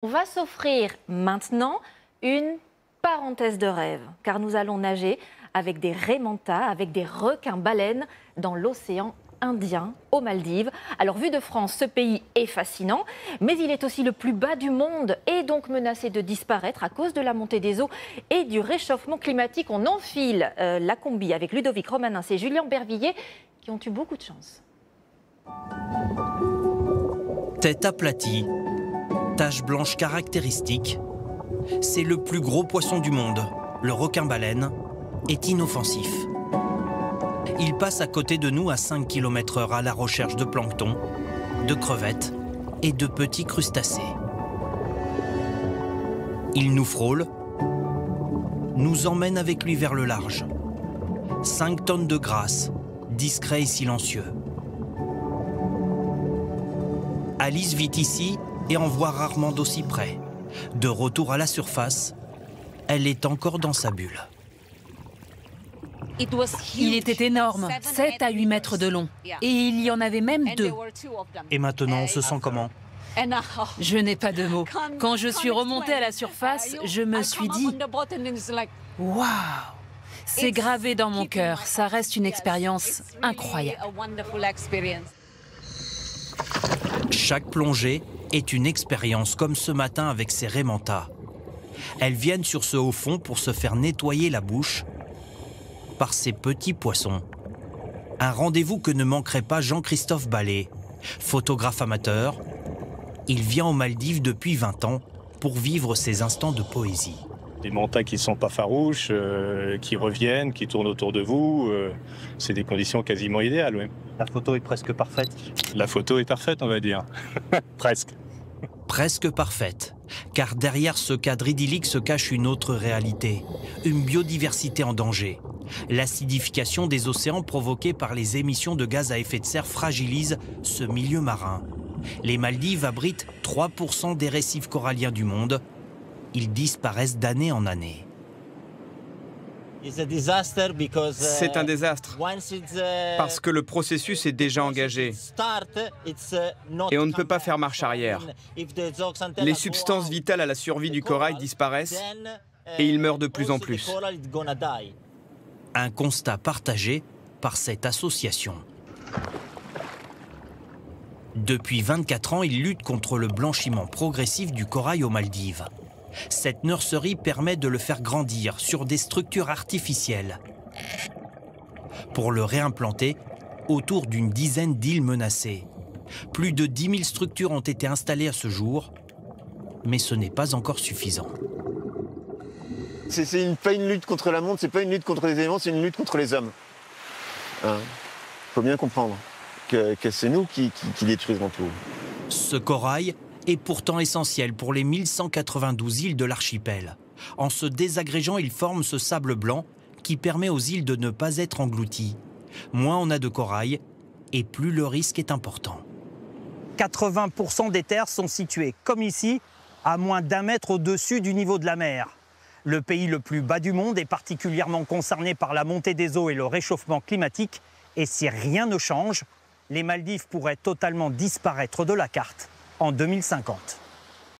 On va s'offrir maintenant une parenthèse de rêve, car nous allons nager avec des raimentas, avec des requins-baleines dans l'océan Indien, aux Maldives. Alors, vu de France, ce pays est fascinant, mais il est aussi le plus bas du monde et donc menacé de disparaître à cause de la montée des eaux et du réchauffement climatique. On enfile la combi avec Ludovic Romanin et Julien Bervilliers qui ont eu beaucoup de chance. Tête aplatie, tache blanche caractéristique, c'est le plus gros poisson du monde. Le requin-baleine est inoffensif. Il passe à côté de nous à 5 km/h à la recherche de plancton, de crevettes et de petits crustacés. Il nous frôle, nous emmène avec lui vers le large. 5 tonnes de grâce, discret et silencieux. Alice vit ici et en voit rarement d'aussi près. De retour à la surface, elle est encore dans sa bulle. Il était énorme, 7 à 8 mètres de long. Et il y en avait même 2. Et maintenant, on se sent comment? Je n'ai pas de mots. Quand je suis remontée à la surface, je me suis dit « Waouh !» C'est gravé dans mon cœur. Ça reste une expérience incroyable. Chaque plongée est une expérience, comme ce matin avec ces raimentas. Elles viennent sur ce haut fond pour se faire nettoyer la bouche par ces petits poissons. Un rendez-vous que ne manquerait pas Jean-Christophe Ballet, photographe amateur. Il vient aux Maldives depuis 20 ans pour vivre ces instants de poésie. Des mantas qui ne sont pas farouches, qui reviennent, qui tournent autour de vous, c'est des conditions quasiment idéales. Oui. La photo est presque parfaite. La photo est parfaite, on va dire. Presque. Presque parfaite, car derrière ce cadre idyllique se cache une autre réalité, une biodiversité en danger. L'acidification des océans provoquée par les émissions de gaz à effet de serre fragilise ce milieu marin. Les Maldives abritent 3% des récifs coralliens du monde. Ils disparaissent d'année en année. C'est un désastre parce que le processus est déjà engagé et on ne peut pas faire marche arrière. Les substances vitales à la survie du corail disparaissent et il meurt de plus en plus. Un constat partagé par cette association. Depuis 24 ans, il lutte contre le blanchiment progressif du corail aux Maldives. Cette nurserie permet de le faire grandir sur des structures artificielles pour le réimplanter autour d'une dizaine d'îles menacées. Plus de 10 000 structures ont été installées à ce jour, mais ce n'est pas encore suffisant. C'est pas une lutte contre la montre, c'est pas une lutte contre les éléments, c'est une lutte contre les hommes. Faut bien comprendre que c'est nous qui détruisons tout. Ce corail est pourtant essentiel pour les 1192 îles de l'archipel. En se désagrégeant, il forme ce sable blanc qui permet aux îles de ne pas être englouties. Moins on a de corail, et plus le risque est important. 80% des terres sont situées, comme ici, à moins d'1 mètre au-dessus du niveau de la mer. Le pays le plus bas du monde est particulièrement concerné par la montée des eaux et le réchauffement climatique. Et si rien ne change, les Maldives pourraient totalement disparaître de la carte en 2050.